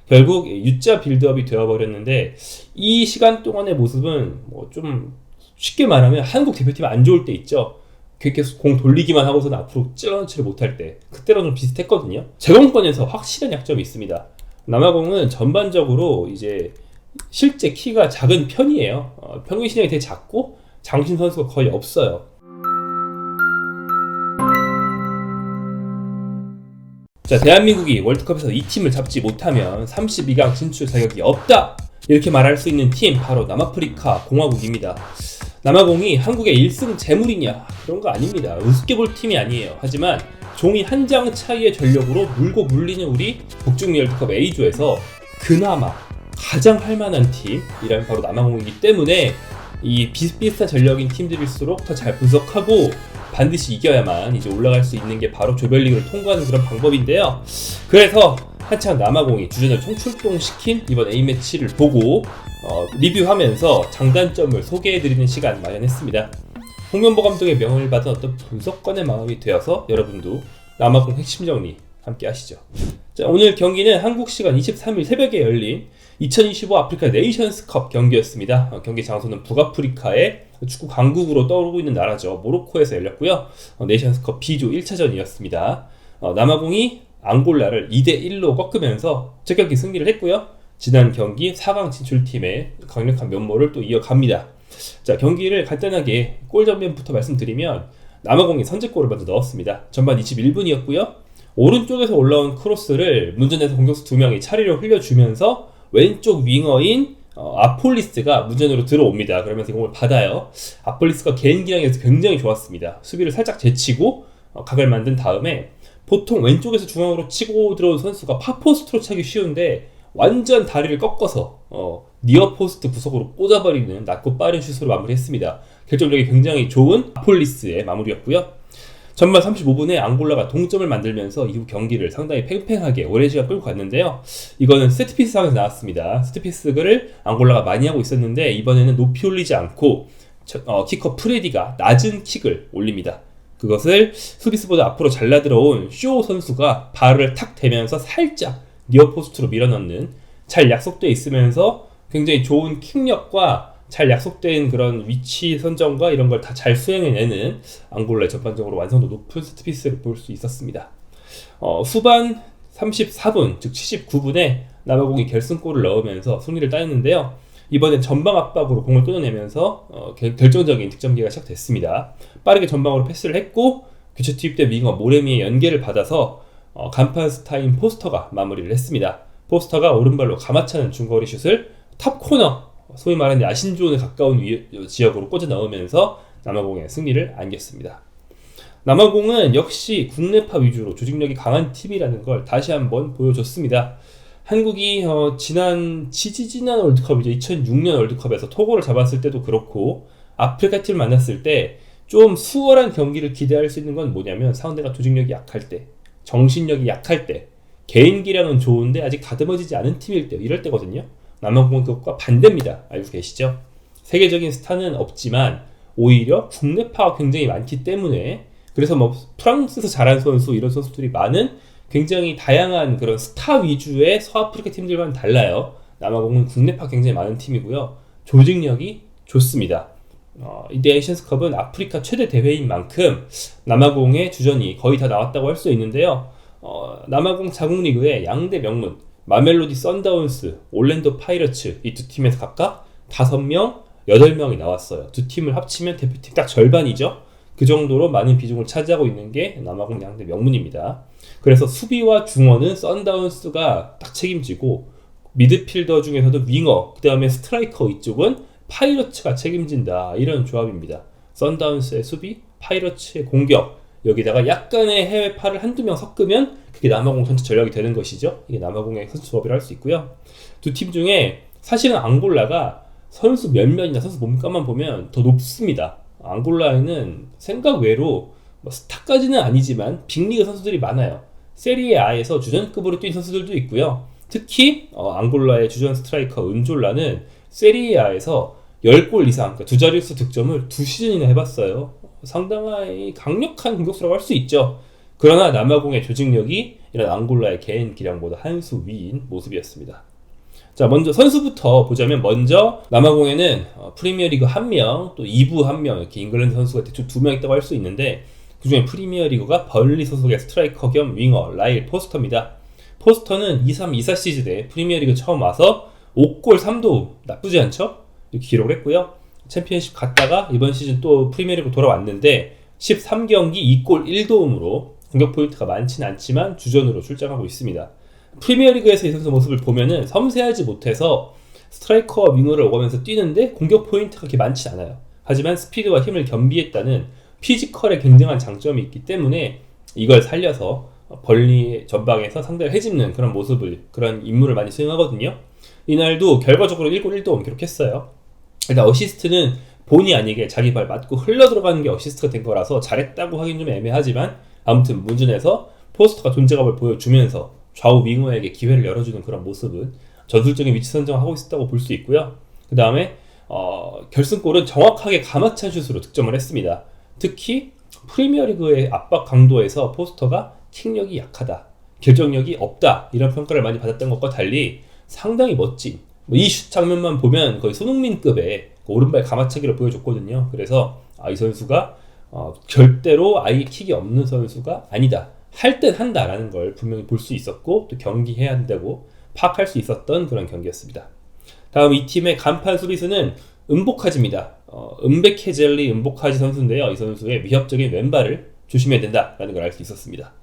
결국 U자 빌드업이 되어버렸는데 이 시간 동안의 모습은 뭐 좀 쉽게 말하면 한국 대표팀 안 좋을 때 있죠. 계속 공 돌리기만 하고서는 앞으로 찔러넣지를 못할 때 그때랑 좀 비슷했거든요. 제공권에서 확실한 약점이 있습니다. 남아공은 전반적으로 이제 실제 키가 작은 편이에요. 평균 신장이 되게 작고 장신 선수가 거의 없어요. 자, 대한민국이 월드컵에서 이 팀을 잡지 못하면 32강 진출 자격이 없다! 이렇게 말할 수 있는 팀 바로 남아프리카 공화국입니다. 남아공이 한국의 1승 재물이냐? 그런 거 아닙니다. 우습게 볼 팀이 아니에요. 하지만 종이 한 장 차이의 전력으로 물고 물리는 우리 북중미 월드컵 A조에서 그나마 가장 할만한 팀이라면 바로 남아공이기 때문에 이 비슷비슷한 전력인 팀들일수록 더 잘 분석하고 반드시 이겨야만 이제 올라갈 수 있는 게 바로 조별리그를 통과하는 그런 방법인데요. 그래서 한창 남아공이 주전을 총출동시킨 이번 A매치를 보고 리뷰하면서 장단점을 소개해드리는 시간 마련했습니다. 홍명보 감독의 명을 받은 어떤 분석관의 마음이 되어서 여러분도 남아공 핵심 정리 함께 하시죠. 자, 오늘 경기는 한국 시간 23일 새벽에 열린 2025 아프리카 네이션스컵 경기였습니다. 경기 장소는 북아프리카의 축구 강국으로 떠오르고 있는 나라죠. 모로코에서 열렸고요. 네이션스컵 B조 1차전이었습니다. 남아공이 앙골라를 2대1로 꺾으면서 첫 경기 승리를 했고요. 지난 경기 4강 진출팀의 강력한 면모를 또 이어갑니다. 자, 경기를 간단하게 골 장면부터 말씀드리면 남아공이 선제골을 먼저 넣었습니다. 전반 21분이었고요. 오른쪽에서 올라온 크로스를 문전에서 공격수 2명이 차례로 흘려주면서 왼쪽 윙어인 아폴리스가 문전으로 들어옵니다. 그러면서 공을 받아요. 아폴리스가 개인 기량에서 굉장히 좋았습니다. 수비를 살짝 제치고 각을 만든 다음에 보통 왼쪽에서 중앙으로 치고 들어온 선수가 파포스트로 차기 쉬운데 완전 다리를 꺾어서 니어포스트 구석으로 꽂아버리는 낮고 빠른 슛으로 마무리했습니다. 결정력이 굉장히 좋은 아폴리스의 마무리였고요. 전반 35분에 앙골라가 동점을 만들면서 이후 경기를 상당히 팽팽하게 오랜 시간 끌고 갔는데요. 이거는 세트피스 상황에서 나왔습니다. 세트피스를 앙골라가 많이 하고 있었는데 이번에는 높이 올리지 않고 키커 프레디가 낮은 킥을 올립니다. 그것을 수비수보다 앞으로 잘라 들어온 쇼 선수가 발을 탁 대면서 살짝 니어포스트로 밀어넣는, 잘 약속되어 있으면서 굉장히 좋은 킥력과 잘 약속된 그런 위치 선정과 이런 걸 다 잘 수행해내는 앙골라의 전반적으로 완성도 높은 세트피스를 볼 수 있었습니다. 후반 34분, 즉 79분에 남아공이 결승골을 넣으면서 승리를 따냈는데요. 이번엔 전방 압박으로 공을 끊어내면서 결정적인 득점기가 시작됐습니다. 빠르게 전방으로 패스를 했고 교체 투입된 윙어 모레미의 연계를 받아서 간판 스타인 포스터가 마무리를 했습니다. 포스터가 오른발로 가마차는 중거리 슛을 탑 코너, 소위 말하는 야신존에 가까운 지역으로 꽂아 넣으면서 남아공의 승리를 안겼습니다. 남아공은 역시 국내파 위주로 조직력이 강한 팀이라는 걸 다시 한번 보여줬습니다. 한국이 지난 월드컵이죠. 2006년 월드컵에서 토고를 잡았을 때도 그렇고 아프리카 팀을 만났을 때 좀 수월한 경기를 기대할 수 있는 건 뭐냐면 상대가 조직력이 약할 때, 정신력이 약할 때, 개인 기량은 좋은데 아직 다듬어지지 않은 팀일 때, 이럴 때거든요. 남아공은 그것과 반대입니다. 알고 계시죠? 세계적인 스타는 없지만 오히려 국내파가 굉장히 많기 때문에, 그래서 뭐 프랑스에서 잘한 선수, 이런 선수들이 많은 굉장히 다양한 그런 스타 위주의 서아프리카 팀들과는 달라요. 남아공은 국내파 굉장히 많은 팀이고요. 조직력이 좋습니다. 이 네이션스컵은 아프리카 최대 대회인 만큼 남아공의 주전이 거의 다 나왔다고 할 수 있는데요. 남아공 자국리그의 양대 명문 마멜로디 선다운스, 올랜도 파이러츠, 이 두 팀에서 각각 5명, 8명이 나왔어요. 두 팀을 합치면 대표팀 딱 절반이죠. 그 정도로 많은 비중을 차지하고 있는 게 남아공 양대 명문입니다. 그래서 수비와 중원은 선다운스가 딱 책임지고 미드필더 중에서도 윙어, 그 다음에 스트라이커 이쪽은 파이러츠가 책임진다, 이런 조합입니다. 선다운스의 수비, 파이러츠의 공격, 여기다가 약간의 해외파를 한두 명 섞으면 그게 남아공 전체 전력이 되는 것이죠. 이게 남아공의 선수 조합이라 할 수 있고요. 두 팀 중에 사실은 앙골라가 선수 면면이나 선수 몸값만 보면 더 높습니다. 앙골라에는 생각 외로 스타까지는 아니지만 빅리그 선수들이 많아요. 세리에 A에서 주전급으로 뛴 선수들도 있고요. 특히 앙골라의 주전 스트라이커 은졸라는 세리에 A에서 10골 이상, 그러니까 두 자릿수 득점을 2시즌이나 해봤어요. 상당히 강력한 공격수라고 할 수 있죠. 그러나 남아공의 조직력이 이런 앙골라의 개인 기량보다 한 수 위인 모습이었습니다. 자, 먼저 선수부터 보자면, 먼저 남아공에는 프리미어리그 1명, 또 2부 1명, 이렇게 잉글랜드 선수가 대충 2명 있다고 할 수 있는데, 그중에 프리미어리그가 벌리 소속의 스트라이커 겸 윙어 라일 포스터입니다. 포스터는 23-24 시즌에 프리미어리그 처음 와서 5골 3도움, 나쁘지 않죠? 이렇게 기록을 했고요. 챔피언십 갔다가 이번 시즌 또 프리미어리그 돌아왔는데 13경기 2골 1도움으로 공격 포인트가 많지는 않지만 주전으로 출장하고 있습니다. 프리미어리그에서 이 선수 모습을 보면은 섬세하지 못해서 스트라이커와 윙어를 오가면서 뛰는데 공격 포인트가 그렇게 많지 않아요. 하지만 스피드와 힘을 겸비했다는 피지컬에 굉장한 장점이 있기 때문에 이걸 살려서 벌리 전방에서 상대를 해집는 그런 모습을, 그런 임무를 많이 수행하거든요. 이날도 결과적으로 1골 1도움 기록했어요. 일단 어시스트는 본의 아니게 자기 발 맞고 흘러 들어가는 게 어시스트가 된 거라서 잘했다고 하긴 좀 애매하지만, 아무튼 문준에서 포스터가 존재감을 보여주면서 좌우 윙어에게 기회를 열어주는 그런 모습은 전술적인 위치 선정하고 있었다고 볼 수 있고요. 그 다음에 결승골은 정확하게 가마찬 슛으로 득점을 했습니다. 특히 프리미어리그의 압박 강도에서 포스터가 킥력이 약하다, 결정력이 없다, 이런 평가를 많이 받았던 것과 달리 상당히 멋진, 이 슛 장면만 보면 거의 손흥민급의 오른발 가마차기를 보여줬거든요. 그래서 이 선수가 절대로 아예 킥이 없는 선수가 아니다, 할 땐 한다라는 걸 분명히 볼 수 있었고, 또 경기해야 한다고 파악할 수 있었던 그런 경기였습니다. 다음 이 팀의 간판 수비수는 은보카지입니다. 은베케젤리 은보카지 선수인데요. 이 선수의 위협적인 왼발을 조심해야 된다라는 걸 알 수 있었습니다.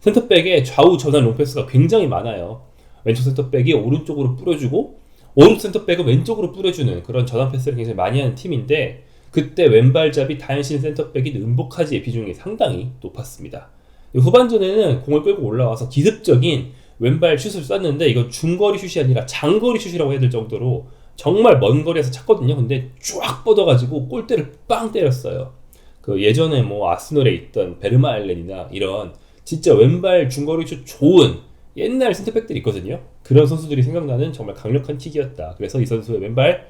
센터백의 좌우 전환 롱패스가 굉장히 많아요. 왼쪽 센터백이 오른쪽으로 뿌려주고 오른쪽 센터백은 왼쪽으로 뿌려주는 그런 전환 패스를 굉장히 많이 하는 팀인데, 그때 왼발잡이 단신 센터백인 은보카지의 비중이 상당히 높았습니다. 후반전에는 공을 끌고 올라와서 기습적인 왼발 슛을 쐈는데, 이건 중거리 슛이 아니라 장거리 슛이라고 해야 될 정도로 정말 먼 거리에서 찼거든요. 근데 쫙 뻗어가지고 골대를 빵 때렸어요. 그 예전에 뭐 아스널에 있던 베르마 알렌이나 이런 진짜 왼발 중거리 슛 좋은 옛날 센터백들이 있거든요. 그런 선수들이 생각나는 정말 강력한 킥이었다. 그래서 이 선수의 왼발,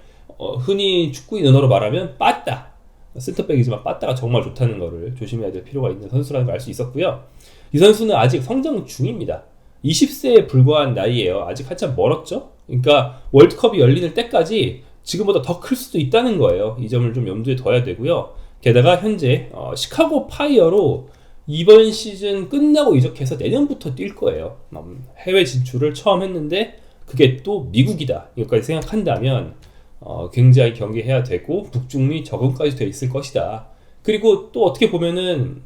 흔히 축구인 언어로 말하면 빠따, 센터백이지만 빠따가 정말 좋다는 거를 조심해야 될 필요가 있는 선수라는 걸 알 수 있었고요. 이 선수는 아직 성장 중입니다. 20세에 불과한 나이에요. 아직 한참 멀었죠. 그러니까 월드컵이 열리는 때까지 지금보다 더 클 수도 있다는 거예요. 이 점을 좀 염두에 둬야 되고요. 게다가 현재 시카고 파이어로 이번 시즌 끝나고 이적해서 내년부터 뛸 거예요. 해외 진출을 처음 했는데 그게 또 미국이다, 이것까지 생각한다면 굉장히 경계해야 되고 북중미 적응까지 돼 있을 것이다. 그리고 또 어떻게 보면은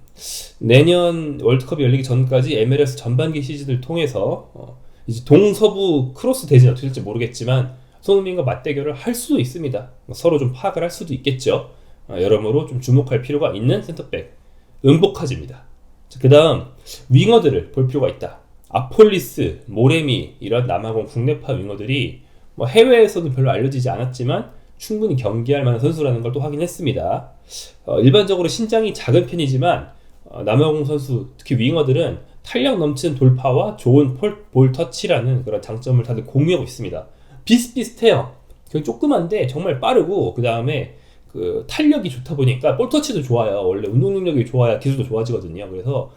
내년 월드컵이 열리기 전까지 MLS 전반기 시즌을 통해서 이제 동서부 크로스 대진이 어떻게 될지 모르겠지만 손흥민과 맞대결을 할 수도 있습니다. 서로 좀 파악을 할 수도 있겠죠. 여러모로 좀 주목할 필요가 있는 센터백 은보카지입니다. 그 다음 윙어들을 볼 필요가 있다. 아폴리스, 모레미, 이런 남아공 국내파 윙어들이 뭐 해외에서는 별로 알려지지 않았지만 충분히 경기할 만한 선수라는 걸 또 확인했습니다. 일반적으로 신장이 작은 편이지만 남아공 선수, 특히 윙어들은 탄력 넘치는 돌파와 좋은 볼 터치라는 그런 장점을 다들 공유하고 있습니다. 비슷비슷해요. 그냥 조그만데 정말 빠르고, 그 다음에 그 탄력이 좋다 보니까 볼 터치도 좋아요. 원래 운동 능력이 좋아야 기술도 좋아지거든요. 그래서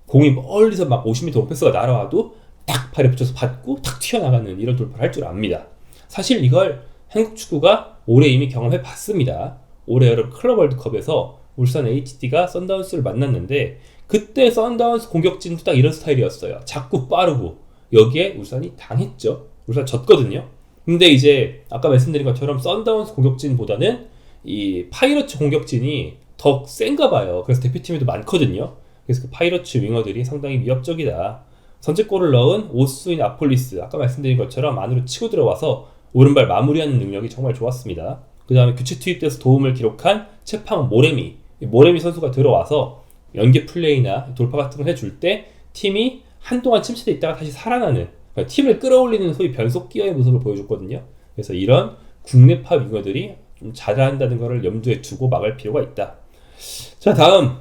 공이 멀리서 막 50m 롱패스가 날아와도 딱 발에 붙여서 받고 탁 튀어나가는 이런 돌파를 할 줄 압니다. 사실 이걸 한국 축구가 올해 이미 경험해 봤습니다. 올해 여름 클럽 월드컵에서 울산 HD가 썬다운스를 만났는데, 그때 썬다운스 공격진도 딱 이런 스타일이었어요. 자꾸 빠르고. 여기에 울산이 당했죠. 울산 졌거든요. 근데 이제 아까 말씀드린 것처럼 썬다운스 공격진보다는 이 파이러츠 공격진이 더 센가 봐요. 그래서 대표팀에도 많거든요. 그래서 그 파이러츠 윙어들이 상당히 위협적이다. 선제골을 넣은 오스인 아폴리스, 아까 말씀드린 것처럼 안으로 치고 들어와서 오른발 마무리하는 능력이 정말 좋았습니다. 그 다음에 교체 투입돼서 도움을 기록한 체팡 모레미 선수가 들어와서 연계 플레이나 돌파 같은 걸 해줄 때 팀이 한동안 침체돼 있다가 다시 살아나는, 그러니까 팀을 끌어올리는 소위 변속 기어의 모습을 보여줬거든요. 그래서 이런 국내파 윙어들이 좀 잘한다는 것을 염두에 두고 막을 필요가 있다. 자, 다음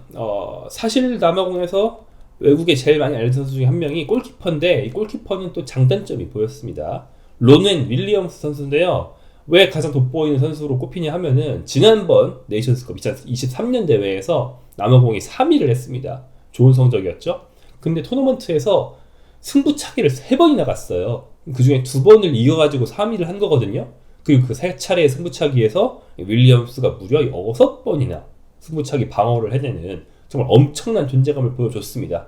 사실 남아공에서 외국에 제일 많이 알려진 선수 중에 한 명이 골키퍼인데, 이 골키퍼는 또 장단점이 보였습니다. 로넨 윌리엄스 선수인데요. 왜 가장 돋보이는 선수로 꼽히냐 하면은 지난번 네이션스컵 2023년 대회에서 남아공이 3위를 했습니다. 좋은 성적이었죠. 근데 토너먼트에서 승부차기를 3번이나 갔어요. 그 중에 2번을 이겨가지고 3위를 한 거거든요. 그리고 그 3차례의 승부차기에서 윌리엄스가 무려 6번이나 승부차기 방어를 해내는 정말 엄청난 존재감을 보여줬습니다.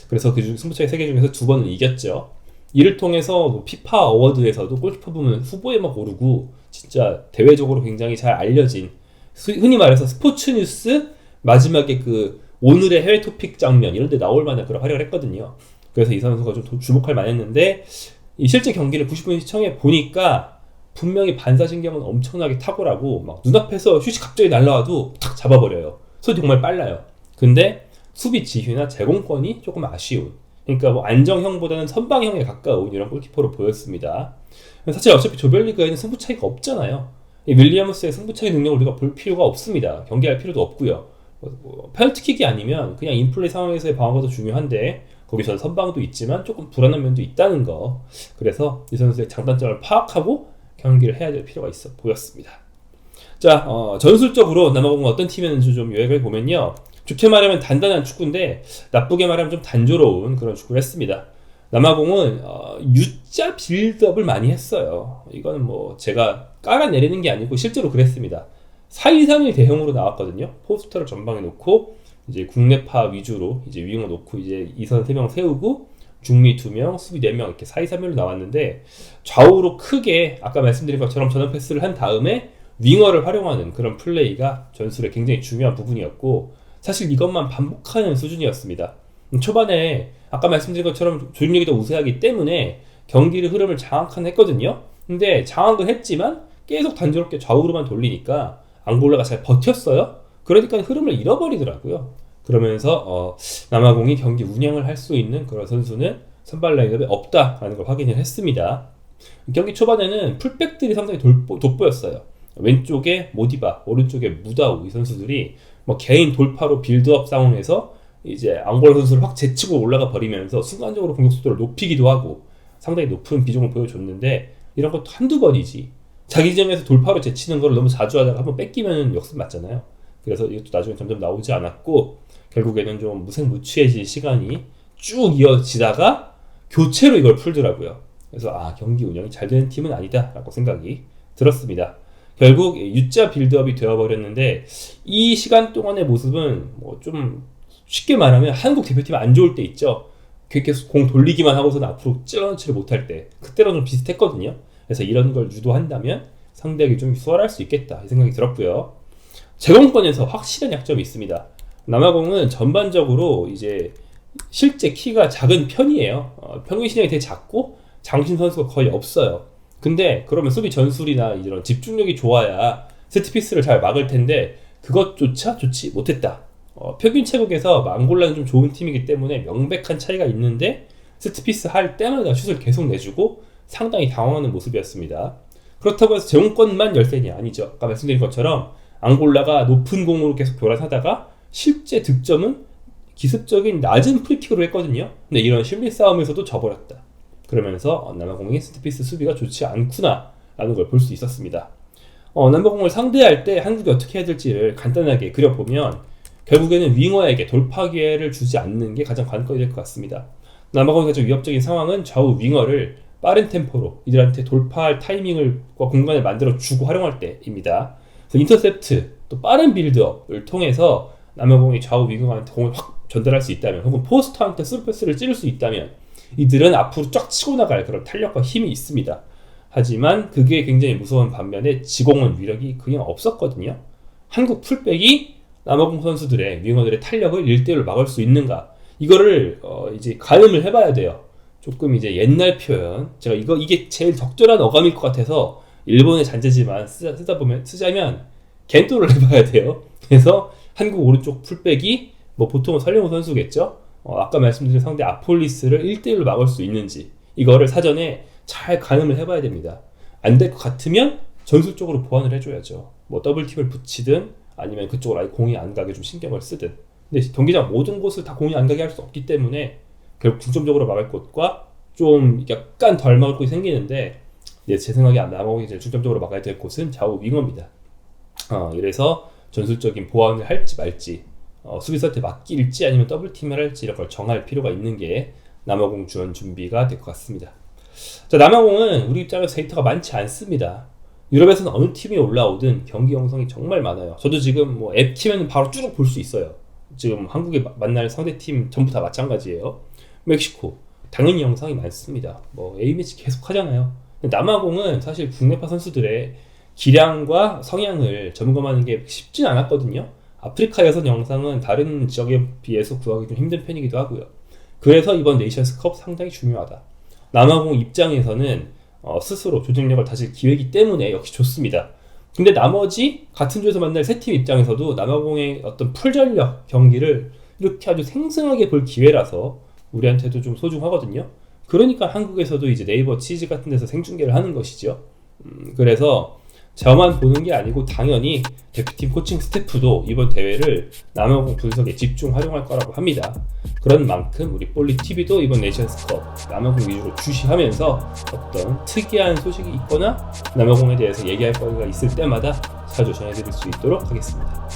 그래서 그 중 승부차기 3개 중에서 2번을 이겼죠. 이를 통해서 피파 어워드에서도 골키퍼 부문 후보에 막 오르고 진짜 대외적으로 굉장히 잘 알려진, 흔히 말해서 스포츠 뉴스 마지막에 그 오늘의 해외 토픽 장면 이런 데 나올 만한 그런 활약을 했거든요. 그래서 이 선수가 좀 주목할 만했는데, 이 실제 경기를 90분 시청해 보니까 분명히 반사신경은 엄청나게 탁월하고 막 눈앞에서 슛이 갑자기 날라와도 탁 잡아버려요. 손이 정말 빨라요. 근데 수비 지휘나 제공권이 조금 아쉬운, 그러니까 뭐 안정형보다는 선방형에 가까운 이런 골키퍼로 보였습니다. 사실 어차피 조별리그에는 승부 차이가 없잖아요. 이 윌리엄스의 승부 차이 능력을 우리가 볼 필요가 없습니다. 경기할 필요도 없고요. 페널티킥이 아니면 그냥 인플레이 상황에서의 방어가 더 중요한데, 거기서 선방도 있지만 조금 불안한 면도 있다는 거. 그래서 이 선수의 장단점을 파악하고 경기를 해야 될 필요가 있어 보였습니다. 자, 전술적으로 남아공은 어떤 팀이었는지 좀 요약을 보면요. 좋게 말하면 단단한 축구인데 나쁘게 말하면 좀 단조로운 그런 축구를 했습니다. 남아공은 U자 빌드업을 많이 했어요. 이거는 뭐 제가 깔아내리는 게 아니고 실제로 그랬습니다. 4-2-3-1 대형으로 나왔거든요. 포스터를 전방에 놓고 이제 국내파 위주로 이제 윙어 놓고 이제 2선 3명 세우고 중미 2명, 수비 4명 이렇게 4-2-3-1로 나왔는데, 좌우로 크게 아까 말씀드린 것처럼 전원 패스를 한 다음에 윙어를 활용하는 그런 플레이가 전술의 굉장히 중요한 부분이었고, 사실 이것만 반복하는 수준이었습니다. 초반에 아까 말씀드린 것처럼 조직력이 더 우세하기 때문에 경기의 흐름을 장악은 했거든요. 근데 장악은 했지만 계속 단조롭게 좌우로만 돌리니까 앙골라가 잘 버텼어요. 그러니까 흐름을 잃어버리더라고요. 그러면서 남아공이 경기 운영을 할 수 있는 그런 선수는 선발 라인업에 없다라는 걸 확인을 했습니다. 경기 초반에는 풀백들이 상당히 돋보였어요. 왼쪽에 모디바, 오른쪽에 무다우, 이 선수들이 뭐 개인 돌파로 빌드업 상황에서 이제 앙골라 선수를 확 제치고 올라가 버리면서 순간적으로 공격 속도를 높이기도 하고 상당히 높은 비중을 보여줬는데, 이런 것도 한두 번이지 자기 지점에서 돌파로 제치는 걸 너무 자주 하다가 한번 뺏기면 역습 맞잖아요. 그래서 이것도 나중에 점점 나오지 않았고, 결국에는 좀 무색무취해진 시간이 쭉 이어지다가 교체로 이걸 풀더라고요. 그래서 경기 운영이 잘 되는 팀은 아니다 라고 생각이 들었습니다. 결국 U자 빌드업이 되어버렸는데, 이 시간 동안의 모습은 뭐 좀 쉽게 말하면 한국 대표팀 안 좋을 때 있죠. 계속 공 돌리기만 하고서는 앞으로 찔러넣지를 못할 때, 그때랑 좀 비슷했거든요. 그래서 이런 걸 유도한다면 상대에게 좀 수월할 수 있겠다 이 생각이 들었고요. 제공권에서 확실한 약점이 있습니다. 남아공은 전반적으로 이제 실제 키가 작은 편이에요. 평균 신장이 되게 작고 장신 선수가 거의 없어요. 근데 그러면 수비 전술이나 이런 집중력이 좋아야 세트피스를 잘 막을 텐데 그것조차 좋지 못했다. 평균 체급에서 앙골라는 좀 좋은 팀이기 때문에 명백한 차이가 있는데 세트피스 할 때마다 슛을 계속 내주고 상당히 당황하는 모습이었습니다. 그렇다고 해서 제공권만 열세니 아니죠. 아까 말씀드린 것처럼 앙골라가 높은 공으로 계속 교란하다가 실제 득점은 기습적인 낮은 프리킥으로 했거든요. 근데 이런 심리 싸움에서도 져버렸다. 그러면서 남아공의 세트피스 수비가 좋지 않구나 라는 걸 볼 수 있었습니다. 남아공을 상대할 때 한국이 어떻게 해야 될지를 간단하게 그려보면 결국에는 윙어에게 돌파 기회를 주지 않는 게 가장 관건이 될 것 같습니다. 남아공이 가장 위협적인 상황은 좌우 윙어를 빠른 템포로 이들한테 돌파할 타이밍을 공간을 만들어 주고 활용할 때입니다. 그래서 인터셉트 또 빠른 빌드업을 통해서 남아공이 좌우 윙어한테 공을 확 전달할 수 있다면, 혹은 포스터한테 스루패스를 찌를 수 있다면 이들은 앞으로 쫙 치고 나갈 그런 탄력과 힘이 있습니다. 하지만 그게 굉장히 무서운 반면에 지공은 위력이 그냥 없었거든요. 한국 풀백이 남아공 선수들의 윙어들의 탄력을 1대1로 막을 수 있는가, 이거를 이제 가늠을 해봐야 돼요. 조금 이제 옛날 표현, 제가 이게 제일 적절한 어감일 것 같아서 일본의 잔재지만 쓰자면 겐토를 해봐야 돼요. 그래서 한국 오른쪽 풀백이 뭐 보통은 설령우 선수겠죠. 아까 말씀드린 상대 아폴리스를 1대1로 막을 수 있는지 이거를 사전에 잘 가늠을 해봐야 됩니다. 안 될 것 같으면 전술적으로 보완을 해줘야죠. 뭐 더블팀을 붙이든 아니면 그쪽으로 아예 공이 안 가게 좀 신경을 쓰든. 근데 경기장 모든 곳을 다 공이 안 가게 할 수 없기 때문에 결국 중점적으로 막을 곳과 좀 약간 덜 막을 곳이 생기는데, 제 생각에 남아공이 제일 중점적으로 막아야 될 곳은 좌우 윙어입니다. 이래서 전술적인 보완을 할지 말지, 수비수한테 맡길지 아니면 더블팀을 할지 이런 걸 정할 필요가 있는 게 남아공 지원 준비가 될 것 같습니다. 자, 남아공은 우리 입장에서 데이터가 많지 않습니다. 유럽에서는 어느 팀이 올라오든 경기 영상이 정말 많아요. 저도 지금 뭐 앱 키면 바로 쭉 볼 수 있어요. 지금 한국에 만날 상대팀 전부 다 마찬가지예요. 멕시코 당연히 영상이 많습니다. 뭐 A매치 계속 하잖아요. 남아공은 사실 국내파 선수들의 기량과 성향을 점검하는 게 쉽진 않았거든요. 아프리카 여선 영상은 다른 지역에 비해서 구하기 좀 힘든 편이기도 하고요. 그래서 이번 네이션스컵 상당히 중요하다. 남아공 입장에서는 스스로 조직력을 다질 기회이기 때문에 역시 좋습니다. 근데 나머지 같은 조에서 만날 세 팀 입장에서도 남아공의 어떤 풀전력 경기를 이렇게 아주 생생하게 볼 기회라서 우리한테도 좀 소중하거든요. 그러니까 한국에서도 이제 네이버 치즈 같은 데서 생중계를 하는 것이죠. 그래서 저만 보는 게 아니고 당연히 대표팀 코칭 스태프도 이번 대회를 남아공 분석에 집중 활용할 거라고 합니다. 그런 만큼 우리 볼리TV도 이번 네이션스컵 남아공 위주로 주시하면서 어떤 특이한 소식이 있거나 남아공에 대해서 얘기할 거리가 있을 때마다 자주 전해드릴 수 있도록 하겠습니다.